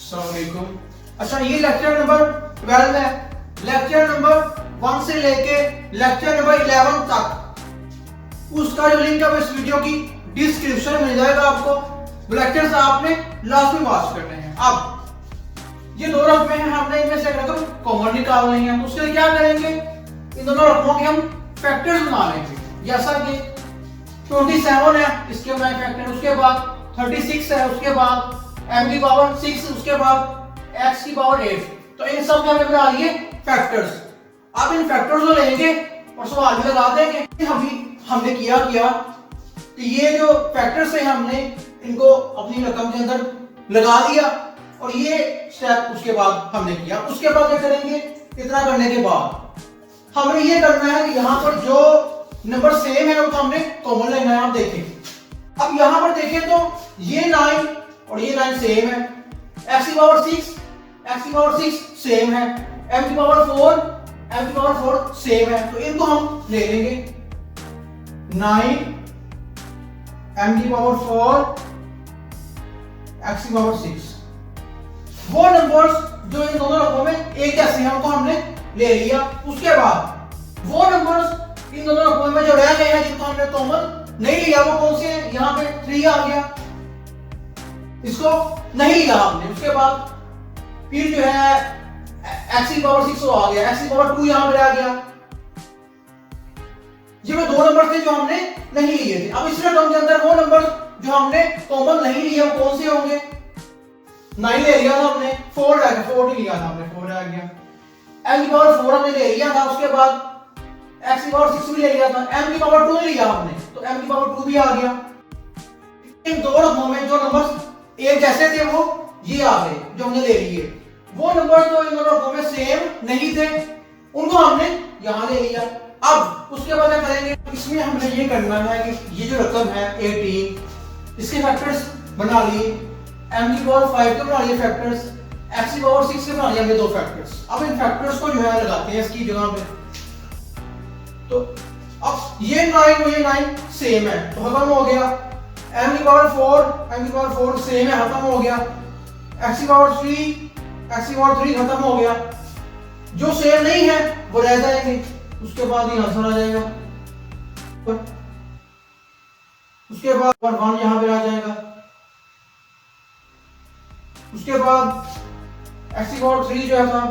अस्सलामुअलैकुम। अच्छा, ये लेक्चर नंबर 12 है। लेक्चर नंबर 1 से लेके लेक्चर नंबर 11 तक उसका जो लिंक है इस वीडियो की डिस्क्रिप्शन में मिल जाएगा आपको। वो लेक्चर्स आपने लास्ट में वॉच करने हैं। अब ये दो रकमें हैं, हमने इनमें से एक रकम कॉमन निकालनी है। तो उसके लिए क्या करेंगे, इन दोनों रकमों के हम फैक्टर्स बना लेंगे। जैसा कि 27 है, इसके मैं फैक्टर, उसके बाद 36 है, उसके बाद m की पावर 6, उसके बाद x की पावर 8। तो इन सब के हमें बना लिए फैक्टर्स। अब इन फैक्टर्स को लेंगे और सवाल भी लगा देंगे। हमने किया कि ये जो फैक्टर्स है हमने इनको अपनी रकम के अंदर लगा दिया और ये स्टेप उसके बाद हमने किया। उसके बाद क्या करेंगे, इतना करने के बाद हमें ये करना है कि यहाँ पर जो नंबर सेम है उनको हमने कॉमन लेना है। आप देखें, अब यहाँ पर देखें तो ये 9 और ये 9 सेम है। x की पावर 6 सेम है। m की पावर 4 सेम है। तो इनको हम ले लेंगे 9 m की पावर 4 x की पावर 6। वो नंबर्स जो इन दोनों रकमों में एक जैसे हैं उनको हमने ले लिया। उसके बाद वो नंबर्स इन दोनों रकमों में जो रह गए हैं जिनको हमने कॉमन नहीं लिया, वो कौन से हैं, यहाँ पे 3 आ गया, इसको नहीं लिया हमने। उसके बाद फिर जो है x की पावर 6 आ गया, x की पावर 2 यहाँ पे आ गया। ये वो दो नंबर थे जो हमने नहीं लिए थे। अब इस रकम के अंदर वो नंबर जो हमने कॉमन नहीं लिए वो कौन से होंगे, 9 ले लिया था हमने, 4 आ गया, 4 नहीं लिया था हमने, 4 आ गया। m की पावर 4 हमने ले लिया था, उसके बाद x की पावर 6 भी ले लिया था, m की पावर 2 नहीं लिया हमने, तो m की पावर 2 भी आ गया। इन दो रकमों में जो नंबर्स एक जैसे थे वो ये आ गए जो हमने ले लिए। वो नंबर जो इन दोनों रकमों में सेम नहीं थे उनको हमने यहां ले लिया। अब उसके बाद क्या करेंगे, इसमें हमने ये करना है कि ये जो रकम है 18, इसके फैक्टर्स बना लिए। m की पावर 5 के बना लिए फैक्टर्स, x की पावर 6 के बना लिए हमने दो फैक्टर्स। अब इन फैक्टर्स को जो है लगाते हैं इसकी जगह पे। तो अब ये 9 और ये 9 सेम है तो खत्म हो गया। m की पावर 4 सेम है, खत्म हो गया। x की पावर 3 खत्म हो गया। जो सेम नहीं है वो रह जाएंगे, उसके बाद ये आंसर आ जाएगा। उसके बाद 1 यहां पे आ जाएगा। उसके बाद x की पावर 3 जो है था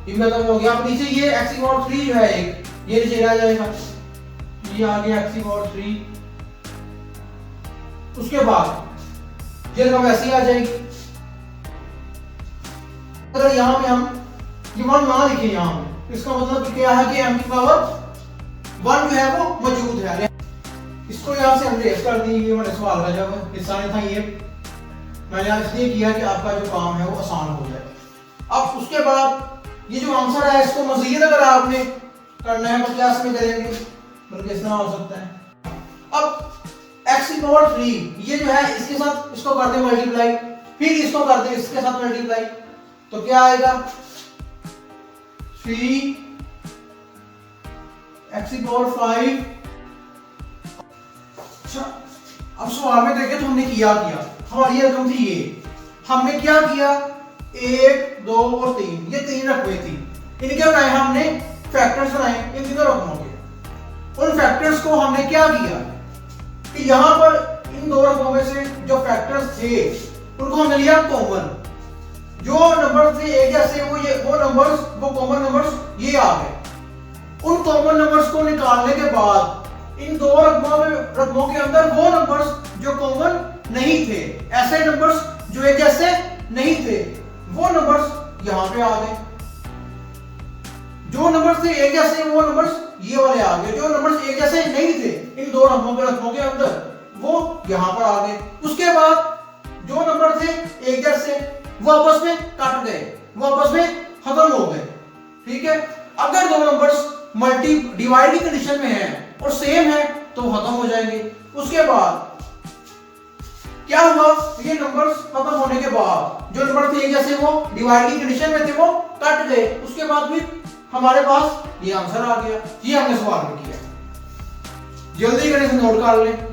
ये खत्म हो गया। अब नीचे ये x की पावर 3 जो है एक, ये नीचे रह जाएगा, ये आ गया x की पावर 3। उसके बाद ये रकम ऐसी आ जाएगी। अगर यहां पे हम ये 1 ना लिखें यहां पे, इसका मतलब क्या है कि m की पावर 1 जो है वो मौजूद है। इसको यहां से हम रेस कर दी। ये मैंने सवाल का जवाब हिस्सा नहीं था, ये मैंने इसलिए किया कि आपका जो काम है वो आसान हो जाए। अब उसके बाद ये जो आंसर है इसको मजीद अगर आपने करना है तो क्या इसमें करेंगे, बल्कि इस तरह हो सकता है। अब x की पावर 3 ये जो है इसके साथ इसको कर दे मल्टीप्लाई, फिर इसको कर दे इसके साथ मल्टीप्लाई, तो क्या आएगा 3 x की पावर 5। अच्छा, अब सवाल में देखें तो हमने क्या किया, हमारी रकम थी ये, हमने क्या किया 1 2 और 3, ये 3 रकमें थी, इनके बनाए हमने फैक्टर्स बनाए इन तीनों रकमों के। उन फैक्टर्स को हमने क्या किया कि यहां पर इन दो रकमों में से जो फैक्टर्स थे उनको हमने लिया कॉमन। जो नंबर थे एक जैसे वो कॉमन नंबर्स ये आ गए। उन कॉमन नंबर्स को निकालने के बाद इन दो रकमों के अंदर वो नंबर्स जो कॉमन नहीं थे, ऐसे नंबर्स जो एक जैसे नहीं थे, वो नंबर्स यहां पे आ गए। जो नंबर्स थे एक जैसे वो नंबर्स ये वाले आ गए। जो नंबर्स एक जैसे नहीं थे इन दो रकमों के अंदर वो यहां पर आ गए। उसके बाद जो नंबर थे एक जैसे वो आपस में कट गए, वो आपस में खत्म हो गए। ठीक है, अगर दो नंबर्स डिवाइड की कंडीशन में हैं और सेम है तो खत्म हो जाएंगे। उसके बाद क्या हुआ, ये नंबर्स खत्म होने के बाद जो नंबर थे एक जैसे वो डिवाइड की कंडीशन में थे वो कट गए। उसके बाद भी हमारे पास ये आंसर आ गया। ये हमने सवाल में किया, जल्दी करें, नोट कर लें।